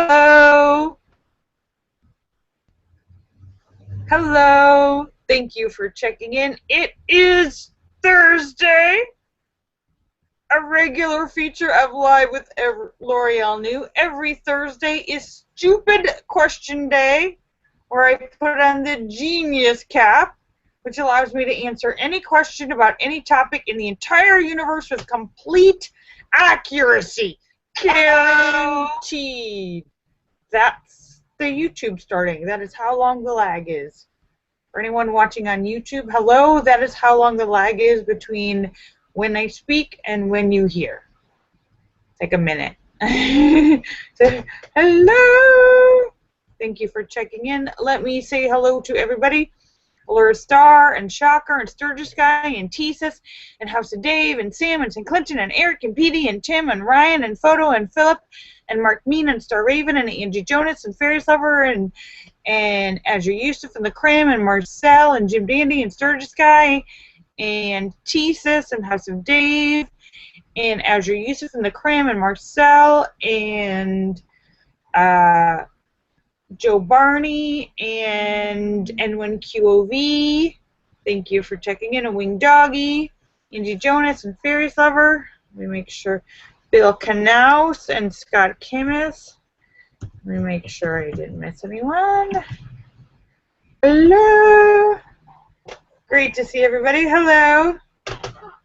Hello. Hello. Thank you for checking in. It is Thursday, a regular feature of Live with Lorielle New. Every Thursday is Stupid Question Day, where I put on the genius cap, which allows me to answer any question about any topic in the entire universe with complete accuracy. Guaranteed. That's the YouTube starting. That is how long the lag is. For anyone watching on YouTube, hello, that is how long the lag is between when I speak and when you hear. Take a minute. So, hello. Thank you for checking in. Let me say hello to everybody. Laura Star and Shocker and Sturgis Guy and Tesis and House of Dave and Sam and St. Clinton and Eric and Petey and Tim and Ryan and Photo and Philip and Mark Mean and Star Raven and Angie Jonas and Fairies Lover and Azure Yusuf and the Cram and Marcel and Jim Dandy and Sturgis Guy and Tesis and House of Dave and Azure Yusuf and the Cram and Marcel and Joe Barney and N1QOV. Thank you for checking in. A Wing Doggy, Angie Jonas and Fairies Lover. Let me make sure. Bill Knaus and Scott Kimmis. Let me make sure I didn't miss anyone. Hello. Great to see everybody. Hello.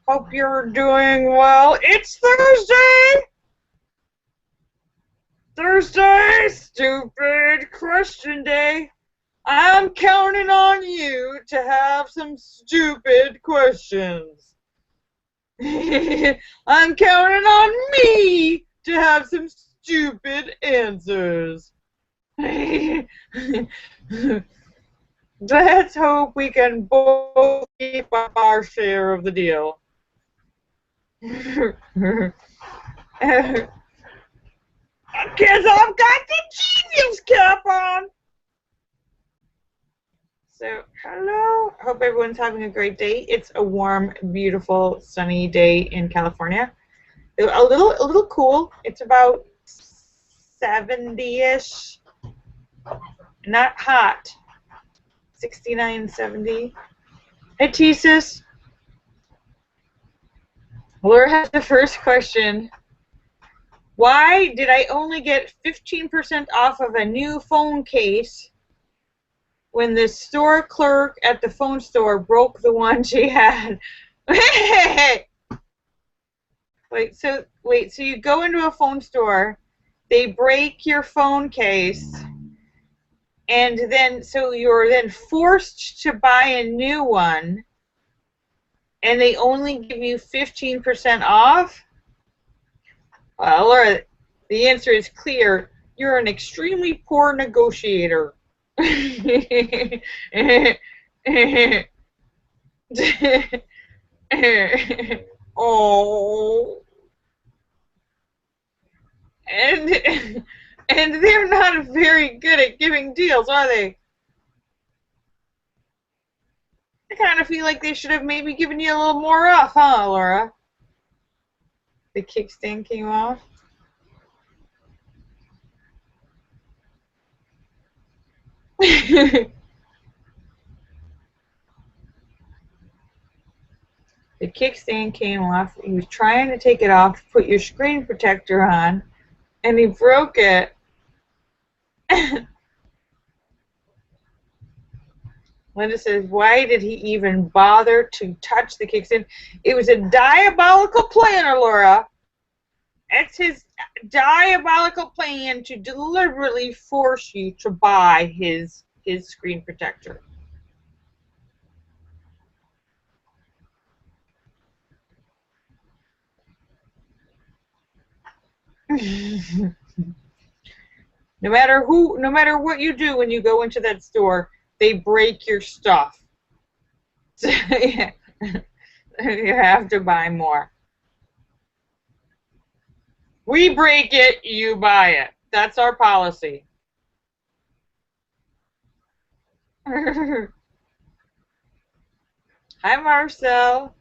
Hope you're doing well. It's Thursday. Thursday, Stupid Question Day. I'm counting on you to have some stupid questions. I'm counting on me to have some stupid answers. Let's hope we can both keep up our share of the deal. Because I've got the genius cap on. So, hello. Hope everyone's having a great day. It's a warm, beautiful, sunny day in California. A little cool. It's about 70-ish. Not hot. 69, 70. Hey, Tesis. Laura has the first question. Why did I only get 15% off of a new phone case when the store clerk at the phone store broke the one she had? Wait, so you go into a phone store, they break your phone case, and then so you're then forced to buy a new one, and they only give you 15% off? Well, Laura, the answer is clear. You're an extremely poor negotiator. Oh. And they're not very good at giving deals, are they? I kind of feel like they should have maybe given you a little more off, huh, Laura? The kickstand came off. The kickstand came off. He was trying to take it off, put your screen protector on, and he broke it. Linda says, why did he even bother to touch the kickstand? It was a diabolical plan, Laura. It's his diabolical plan to deliberately force you to buy his screen protector. No matter what you do when you go into that store, they break your stuff. So, yeah, you have to buy more. We break it, you buy it. That's our policy. Hi, Marcel.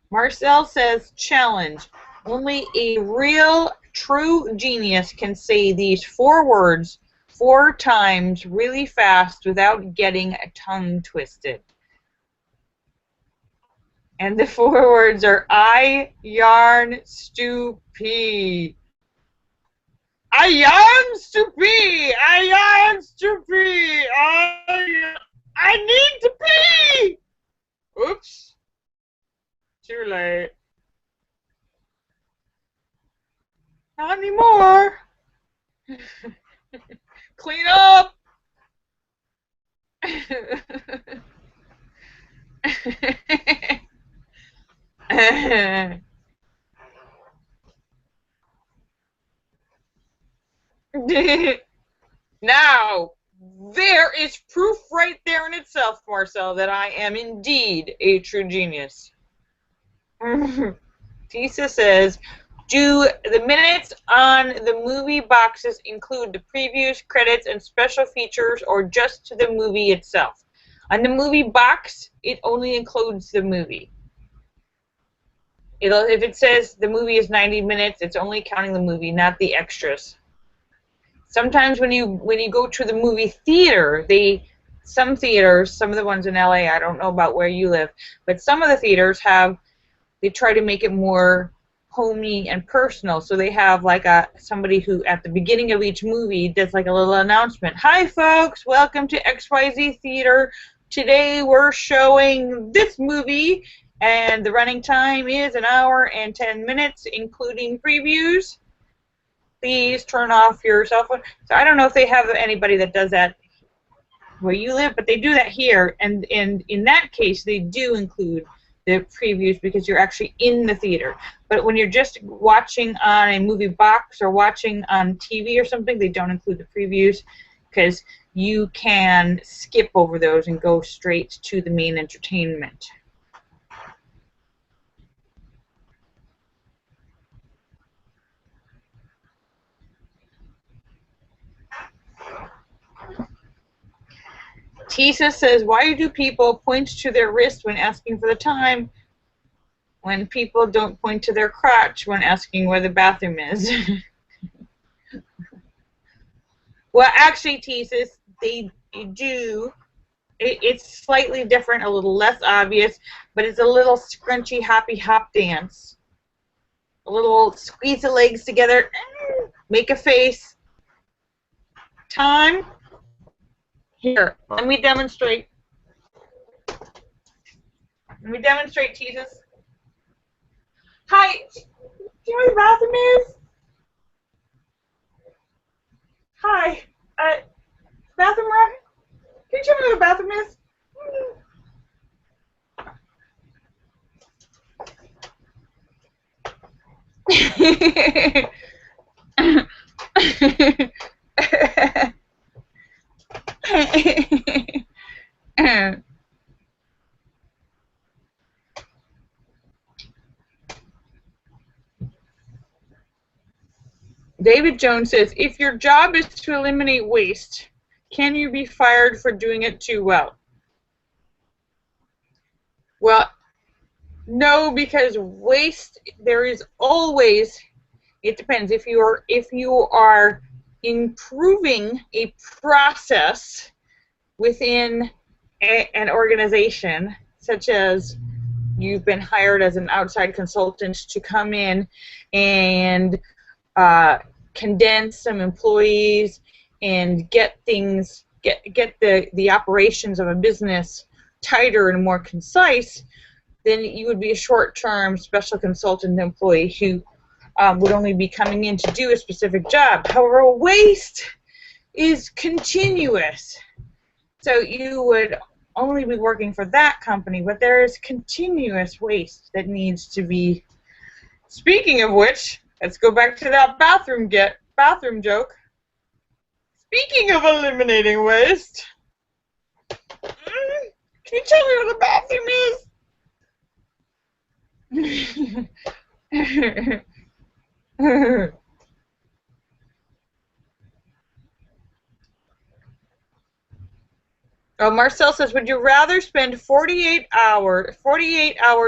Marcel says, challenge. Only a real true genius can say these 4 words 4 times really fast without getting a tongue twisted. And the 4 words are I yarn stupid. I yarn stupid. I yarn stupid. I need to pee. Oops. Too late. Not anymore. Clean up. Now, there is proof right there in itself, Marcel, that I am indeed a true genius. Tisa says, do the minutes on the movie boxes include the previews, credits, and special features, or just to the movie itself? On the movie box, it only includes the movie. If it says the movie is 90 minutes, it's only counting the movie, not the extras. Sometimes when you go to the movie theater, some theaters, some of the ones in LA, I don't know about where you live, but some of the theaters they try to make it more homey and personal. So they have like somebody who at the beginning of each movie does like a little announcement. Hi folks, welcome to XYZ Theater. Today we're showing this movie and the running time is 1 hour and 10 minutes including previews. Please turn off your cell phone. So I don't know if they have anybody that does that where you live, but they do that here. And in that case, they do include the previews because you're actually in the theater. But when you're just watching on a movie box or watching on TV or something, they don't include the previews because you can skip over those and go straight to the main entertainment. Tisa says, why do people point to their wrist when asking for the time when people don't point to their crotch when asking where the bathroom is? Well, actually, Tisa, they do. It's slightly different, a little less obvious, but it's a little scrunchy, hoppy hop dance. A little squeeze the legs together, make a face. Time. Here, let me demonstrate. Let me demonstrate, Jesus. Hi, do you know where the bathroom is? Hi, bathroom rack? Can you tell me where the bathroom is? David Jones says, if your job is to eliminate waste, can you be fired for doing it too well? Well, no, because waste, there is always, it depends. If you are improving a process within an organization, such as you've been hired as an outside consultant to come in and condense some employees and get the operations of a business tighter and more concise, then you would be a short-term special consultant employee who would only be coming in to do a specific job. However, waste is continuous. So you would only be working for that company, but there is continuous waste that needs to be. Speaking of which, let's go back to that bathroom joke. Speaking of eliminating waste, can you tell me where the bathroom is? Oh, Marcel says, would you rather spend 48 hours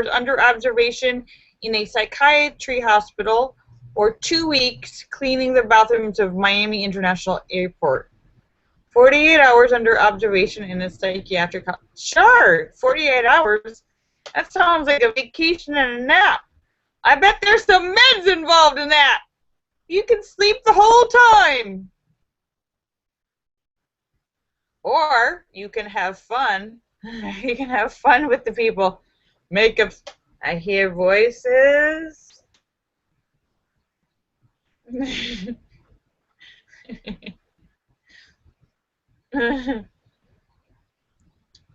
under observation in a psychiatry hospital or 2 weeks cleaning the bathrooms of Miami International Airport. 48 hours under observation in a psychiatric hospital. Sure, 48 hours. That sounds like a vacation and a nap. I bet there's some meds involved in that. You can sleep the whole time. Or you can have fun. You can have fun with the people. Makeup. I hear voices.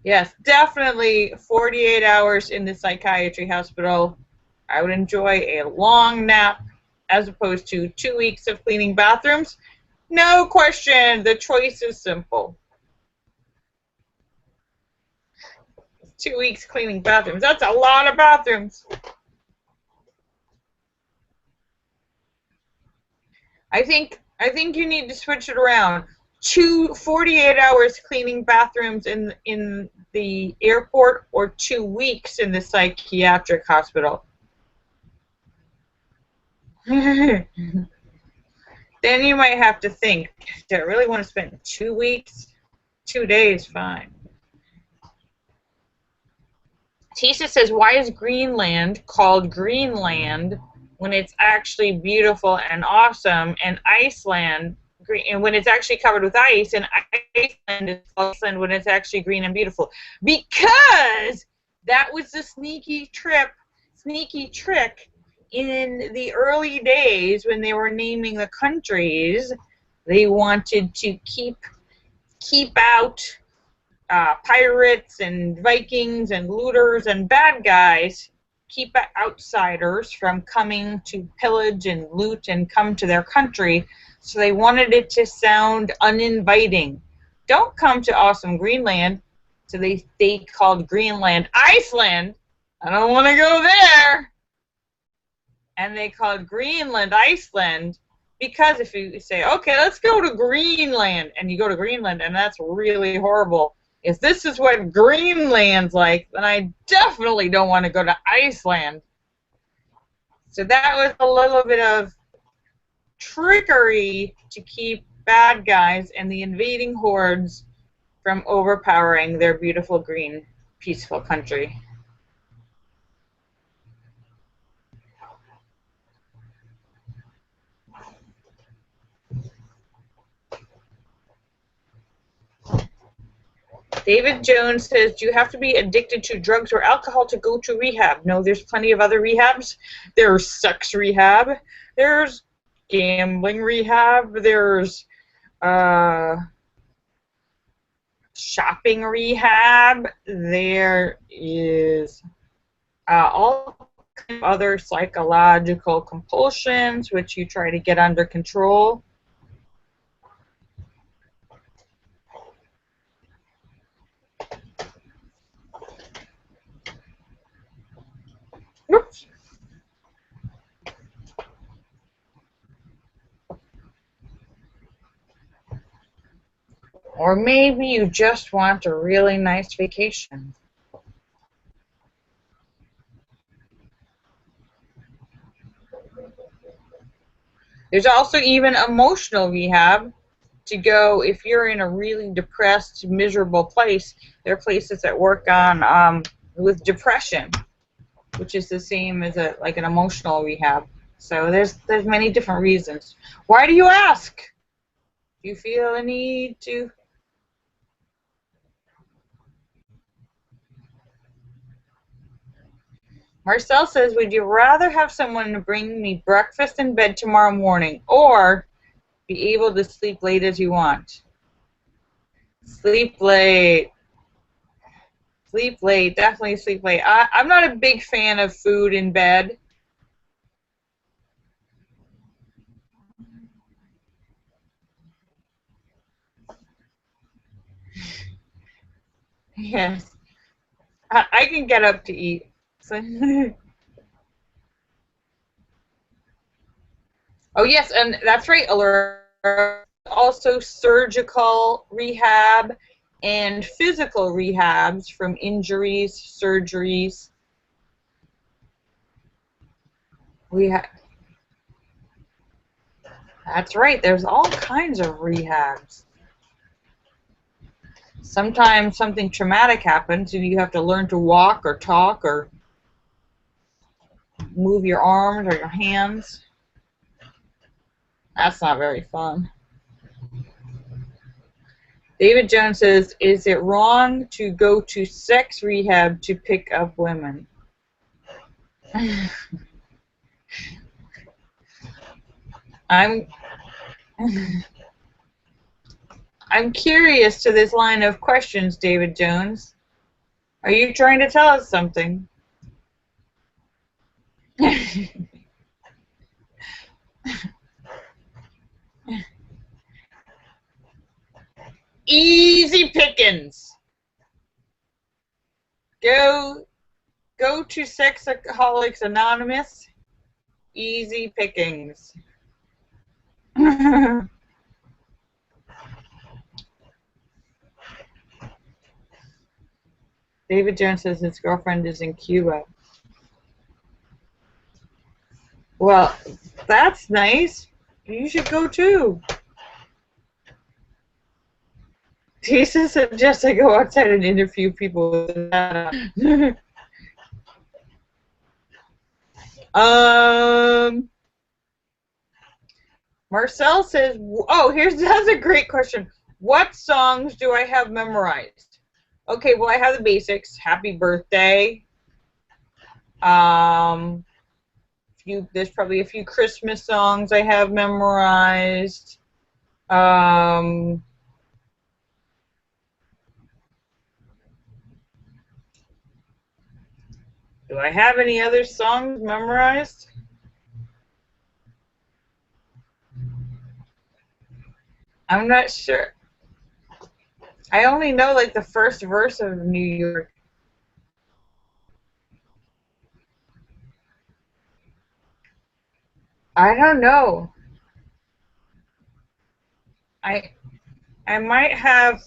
Yes, definitely 48 hours in the psychiatry hospital. I would enjoy a long nap as opposed to 2 weeks of cleaning bathrooms. No question, the choice is simple. 2 weeks cleaning bathrooms. That's a lot of bathrooms. I think you need to switch it around. 48 hours cleaning bathrooms in the airport, or 2 weeks in the psychiatric hospital. Then you might have to think, do I really want to spend 2 weeks? 2 days, fine. Tisha says, why is Greenland called Greenland when it's actually beautiful and awesome, and Iceland, and when it's actually covered with ice, and Iceland is Iceland when it's actually green and beautiful? Because that was the sneaky trick in the early days when they were naming the countries. They wanted to keep out pirates and Vikings and looters and bad guys, keep outsiders from coming to pillage and loot and come to their country. So they wanted it to sound uninviting. Don't come to awesome Greenland. So they called Greenland Iceland. I don't want to go there. And they called Greenland Iceland, because if you say, okay, let's go to Greenland, and you go to Greenland and that's really horrible. If this is what Greenland's like, then I definitely don't want to go to Iceland. So that was a little bit of trickery to keep bad guys and the invading hordes from overpowering their beautiful, green, peaceful country. David Jones says, do you have to be addicted to drugs or alcohol to go to rehab? No, there's plenty of other rehabs. There's sex rehab. There's gambling rehab. There's shopping rehab. There is all kinds of other psychological compulsions which you try to get under control. Oops. Or maybe you just want a really nice vacation. There's also even emotional rehab to go if you're in a really depressed, miserable place. There are places that work on with depression, which is the same as like an emotional rehab. So there's many different reasons. Why do you ask? Do you feel a need to? Marcel says, would you rather have someone bring me breakfast in bed tomorrow morning, or be able to sleep late as you want? Sleep late. Sleep late. Definitely sleep late. I'm not a big fan of food in bed. Yes. I can get up to eat. So oh, yes, and that's right, Allura. Also surgical rehab and physical rehabs from injuries, surgeries. That's right. There's all kinds of rehabs. Sometimes something traumatic happens and you have to learn to walk or talk or move your arms or your hands. That's not very fun. David Jones says, is it wrong to go to sex rehab to pick up women? I'm curious to this line of questions, David Jones. Are you trying to tell us something? Easy pickings. Go to Sexaholics Anonymous. Easy pickings. David Jones says his girlfriend is in Cuba. Well, that's nice. You should go too. Tisa suggests I go outside and interview people with that. Marcel says, oh, that's a great question. What songs do I have memorized? Okay, well, I have the basics. Happy Birthday. There's probably a few Christmas songs I have memorized. Do I have any other songs memorized? I'm not sure. I only know like the first verse of New York. I don't know. I might have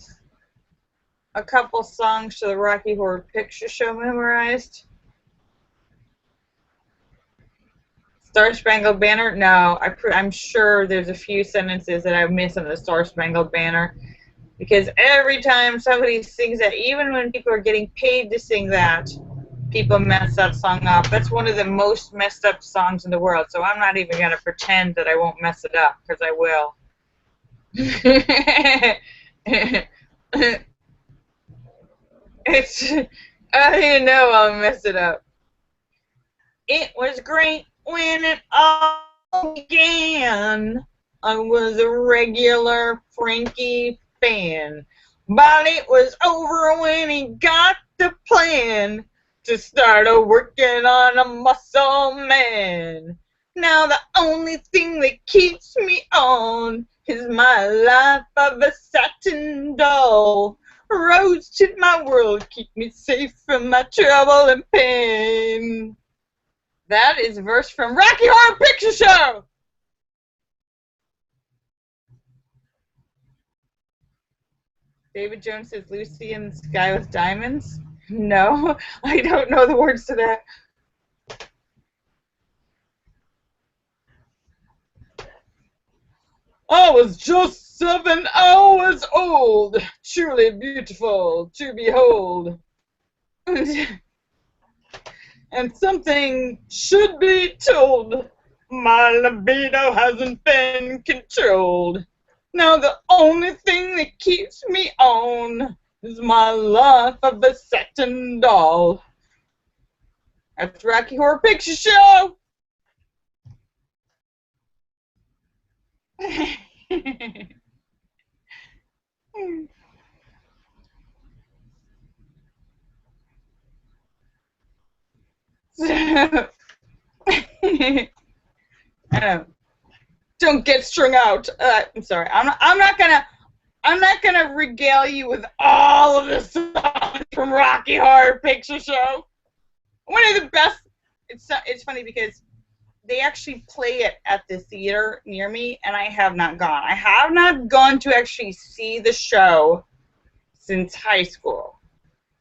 a couple songs to the Rocky Horror Picture Show memorized. Star Spangled Banner? No, I'm sure there's a few sentences that I miss on the Star Spangled Banner. Because every time somebody sings that, even when people are getting paid to sing that, people mess that song up. That's one of the most messed up songs in the world, so I'm not even going to pretend that I won't mess it up, because I will. I know I'll mess it up. It was great when it all began. I was a regular Frankie fan, but it was over when he got the plan to start working on a muscle man. Now the only thing that keeps me on is my life of a satin doll. Rose to my world, keep me safe from my trouble and pain. That is a verse from Rocky Horror Picture Show. David Jones says Lucy in the Sky with Diamonds. No, I don't know the words to that. I was just 7 hours old, truly beautiful to behold. And something should be told. My libido hasn't been controlled. Now the only thing that keeps me on is my life of a satin doll. That's Rocky Horror Picture Show. Don't get strung out. I'm sorry. I'm not gonna regale you with all of the songs from Rocky Horror Picture Show. One of the best. It's funny because they actually play it at the theater near me, and I have not gone. I have not gone to actually see the show since high school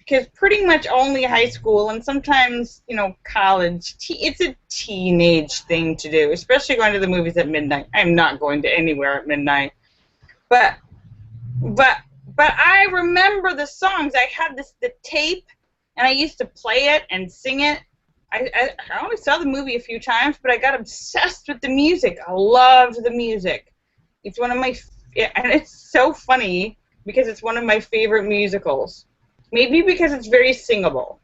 because pretty much only high school and sometimes, college. It's a teenage thing to do, especially going to the movies at midnight. I'm not going to anywhere at midnight. But I remember the songs. I had the tape, and I used to play it and sing it. I only saw the movie a few times, but I got obsessed with the music. I loved the music. It's one of my, and it's so funny because it's one of my favorite musicals. Maybe because it's very singable.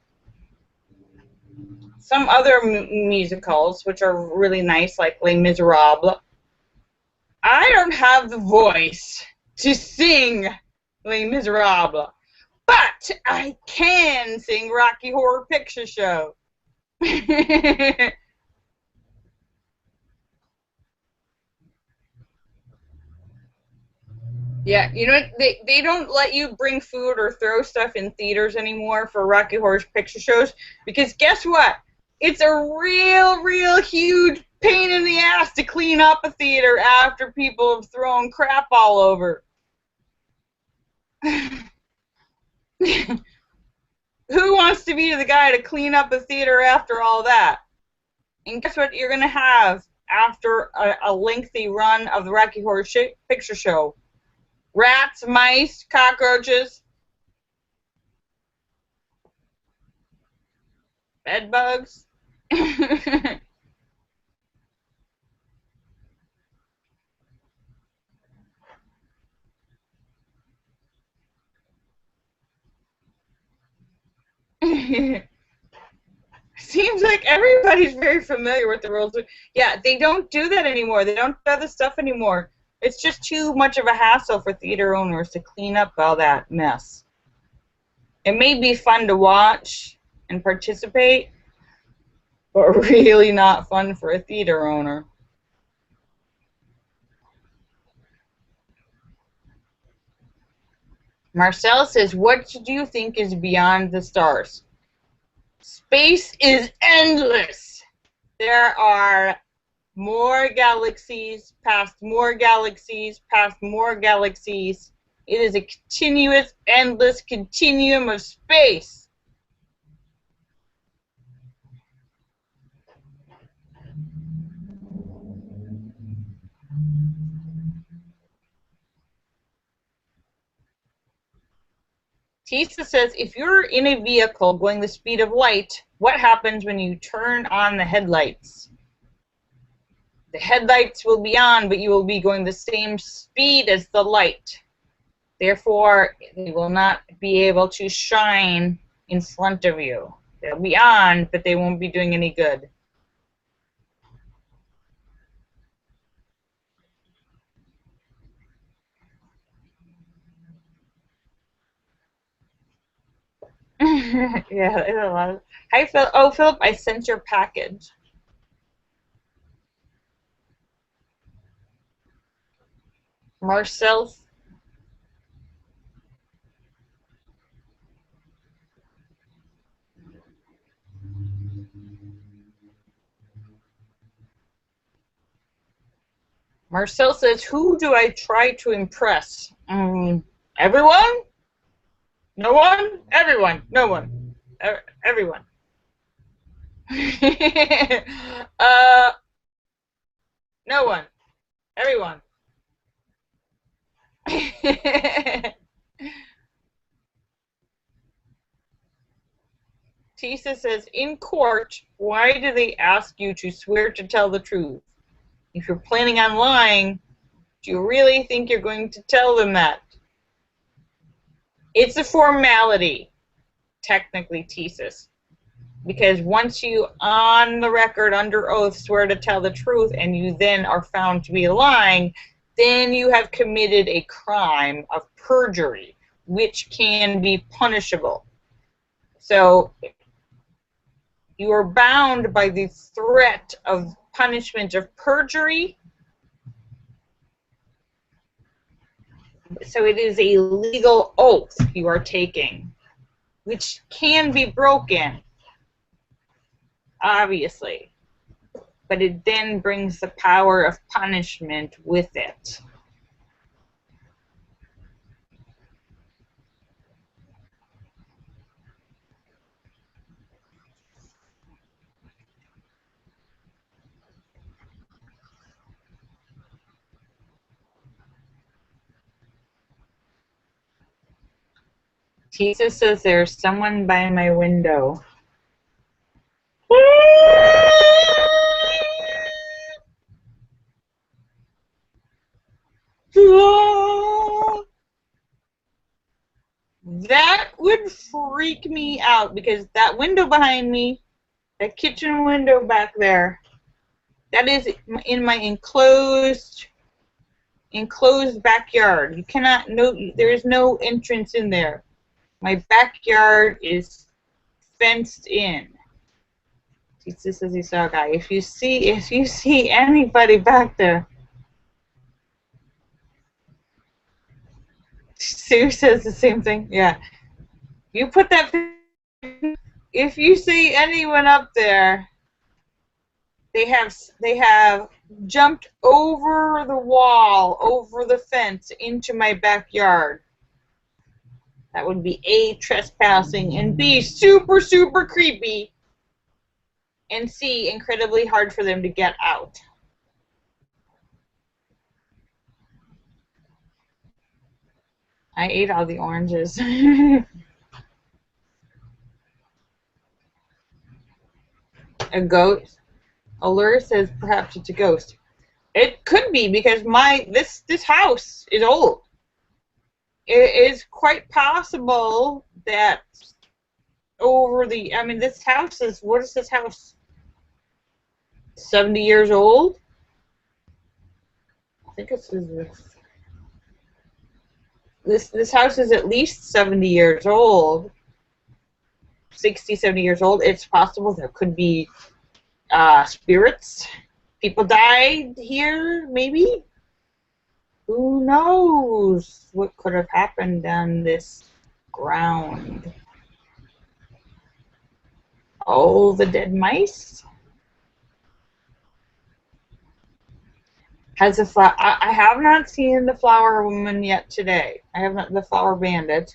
Some other musicals, which are really nice, like Les Miserables, I don't have the voice to sing Les Miserables, but I can sing Rocky Horror Picture Show. Yeah, they don't let you bring food or throw stuff in theaters anymore for Rocky Horror Picture Shows because guess what? It's a real huge pain in the ass to clean up a theater after people have thrown crap all over. Who wants to be the guy to clean up a theater after all that? And guess what you're going to have after a lengthy run of the Rocky Horror Picture Show? Rats, mice, cockroaches, bed bugs. Seems like everybody's very familiar with the rules. Yeah, they don't do that anymore. They don't do other stuff anymore. It's just too much of a hassle for theater owners to clean up all that mess. It may be fun to watch and participate, but really not fun for a theater owner. Marcel says, what do you think is beyond the stars? Space is endless. There are more galaxies, past more galaxies, past more galaxies. It is a continuous, endless continuum of space. Tisa says, if you're in a vehicle going the speed of light, what happens when you turn on the headlights? The headlights will be on, but you will be going the same speed as the light. Therefore, they will not be able to shine in front of you. They'll be on, but they won't be doing any good. Yeah, it's a lot of... Hi, Phil. Oh, Philip, I sent your package. Marcel. Marcel says, who do I try to impress? Everyone? No one? Everyone. No one. Everyone. No one. Everyone. Tisa says, in court, why do they ask you to swear to tell the truth? If you're planning on lying, do you really think you're going to tell them that? It's a formality, technically, Thesis. Because once you, on the record, under oath, swear to tell the truth, and you then are found to be lying, then you have committed a crime of perjury, which can be punishable. So you are bound by the threat of punishment of perjury. So it is a legal oath you are taking, which can be broken, obviously. But it then brings the power of punishment with it. Tisa says there's someone by my window. That would freak me out because that window behind me, that kitchen window back there, that is in my enclosed backyard. You cannot, no, there is no entrance in there. My backyard is fenced in. This is he saw a guy. If you see anybody back there, Sue says the same thing. Yeah, you put that. If you see anyone up there, they have jumped over the wall, over the fence, into my backyard. That would be A, trespassing, and B, super, super creepy, and C, incredibly hard for them to get out. I ate all the oranges. A ghost? Allure says perhaps it's a ghost. It could be because this house is old. It is quite possible that this house is, what is this house? 70 years old? I think it's this house is at least 70 years old. 60, 70 years old. It's possible there could be spirits. People died here, maybe? Who knows what could have happened on this ground? Oh, the dead mice? Has a flower? I have not seen the flower woman yet today. I have not, the flower bandit.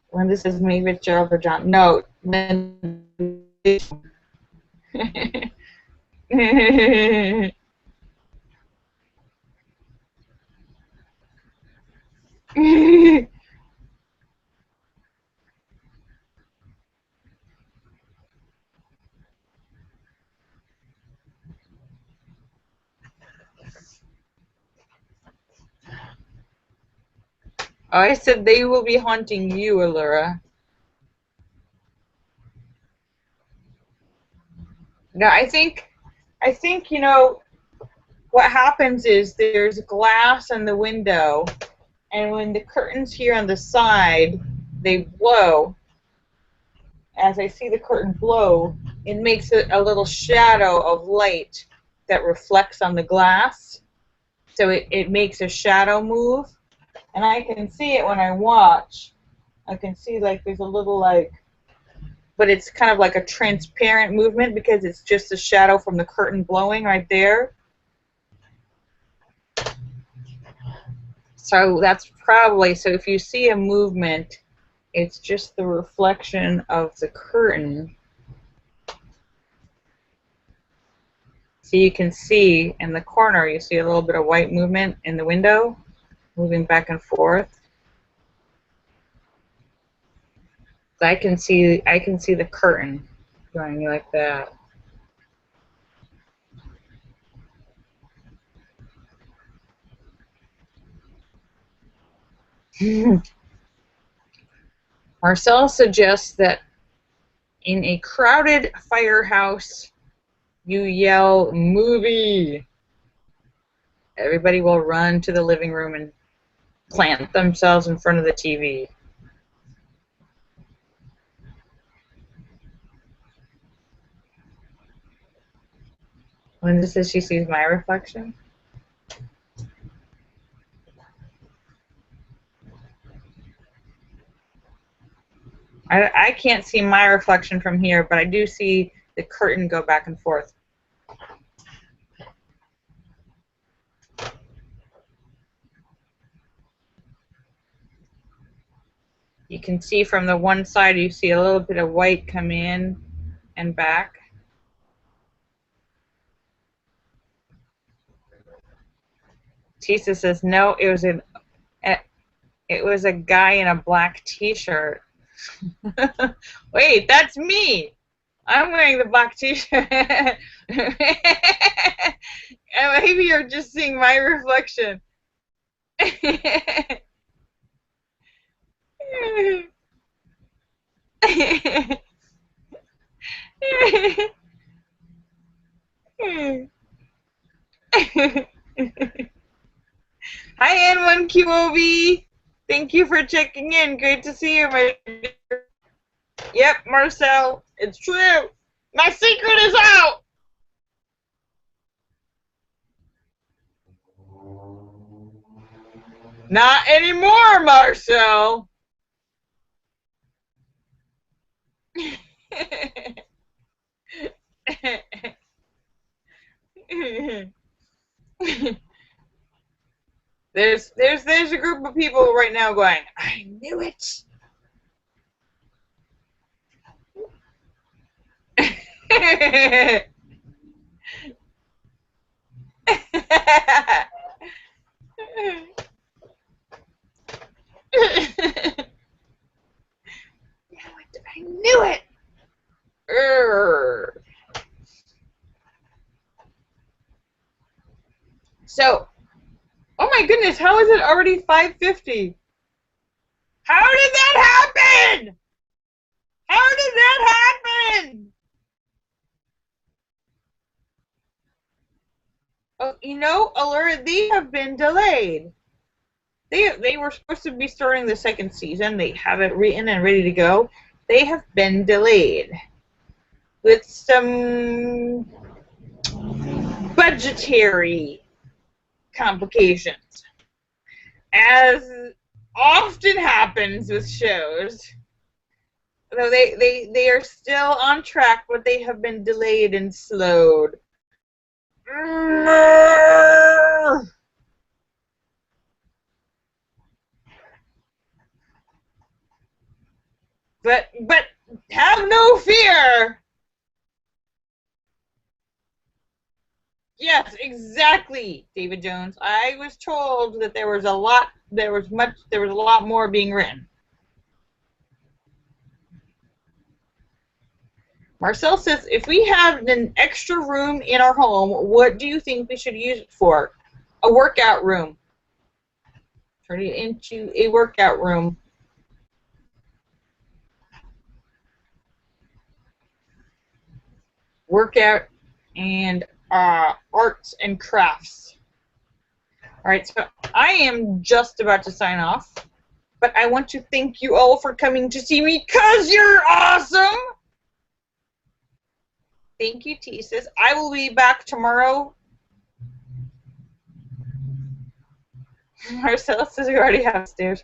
When this is me with Gerald or John. No, then. I said they will be haunting you, Allura. No, I think, you know, what happens is there's glass in the window, and when the curtains here on the side, they blow, as I see the curtain blow, it makes a little shadow of light that reflects on the glass. So it makes a shadow move, and I can see it when I watch. I can see like there's a little but it's kind of like a transparent movement because it's just a shadow from the curtain blowing right there. So that's probably, so if you see a movement, it's just the reflection of the curtain. So you can see in the corner, you see a little bit of white movement in the window, moving back and forth. So I can see the curtain going like that. Marcel suggests that in a crowded firehouse, you yell, "Movie!" Everybody will run to the living room and plant themselves in front of the TV. Linda says she sees my reflection. I can't see my reflection from here, but I do see the curtain go back and forth. You can see from the one side, you see a little bit of white come in and back. Tisa says, no, it was an It was a guy in a black t-shirt. Wait, that's me. I'm wearing the black t-shirt. And maybe you're just seeing my reflection. Hi, N1QOV. Thank you for checking in. Great to see you, my dear. Yep, Marcel, it's true. My secret is out. Not anymore, Marcel. there's a group of people right now going, I knew it. I knew it. So, oh my goodness, how is it already 5:50? How did that happen? How did that happen? Oh, you know, alert, they have been delayed. They were supposed to be starting the second season. They have it written and ready to go. They have been delayed with some budgetary complications, as often happens with shows. Though they are still on track, but they have been delayed and slowed. But have no fear. Yes, exactly, David Jones. I was told that there was a lot more being written. Marcel says, if we have an extra room in our home, what do you think we should use it for? A workout room. Turn it into a workout room. Workout and arts and crafts. All right, so I am just about to sign off, but I want to thank you all for coming to see me because you're awesome. Thank you, T says. I will be back tomorrow. Marcel says we already have stairs.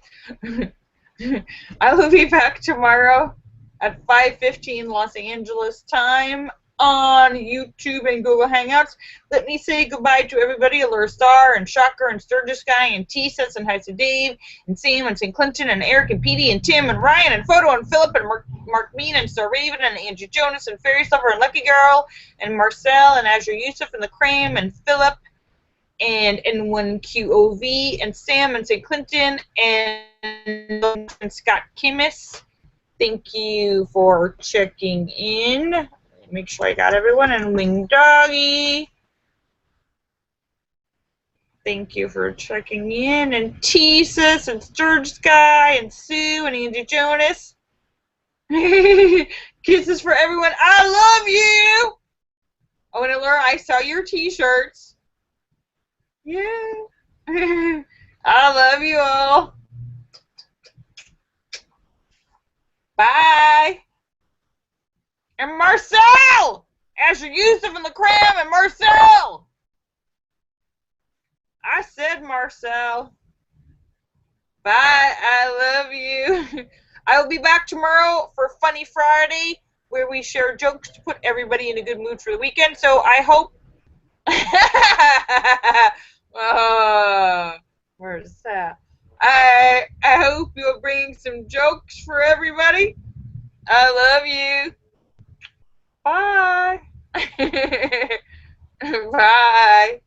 I will be back tomorrow at 5:15 Los Angeles time on YouTube and Google Hangouts. Let me say goodbye to everybody, Allure Star and Shocker and Sturgis Guy and T-Sets and hi to Dave and Sam and St. Clinton and Eric and Petey and Tim and Ryan and Photo and Philip and Mark Mean and Star Raven and Angie Jonas and Fairy Silver and Lucky Girl and Marcel and Azure Yusuf and the Crane and Philip and N1QOV and Sam and St. Clinton and Scott Kimmis. Thank you for checking in. Make sure I got everyone. And Wing Doggy. Thank you for checking in. And Tesis and Sturge Sky and Sue and Angie Jonas. Kisses for everyone. I love you. Oh, and Allura, I saw your t-shirts. Yeah. I love you all. Bye. And Marcel! Asher Yusuf and the Cram and Marcel! I said Marcel. Bye. I love you. I will be back tomorrow for Funny Friday, where we share jokes to put everybody in a good mood for the weekend. So I hope... where's that? I hope you'll bring some jokes for everybody. I love you. Bye. Bye.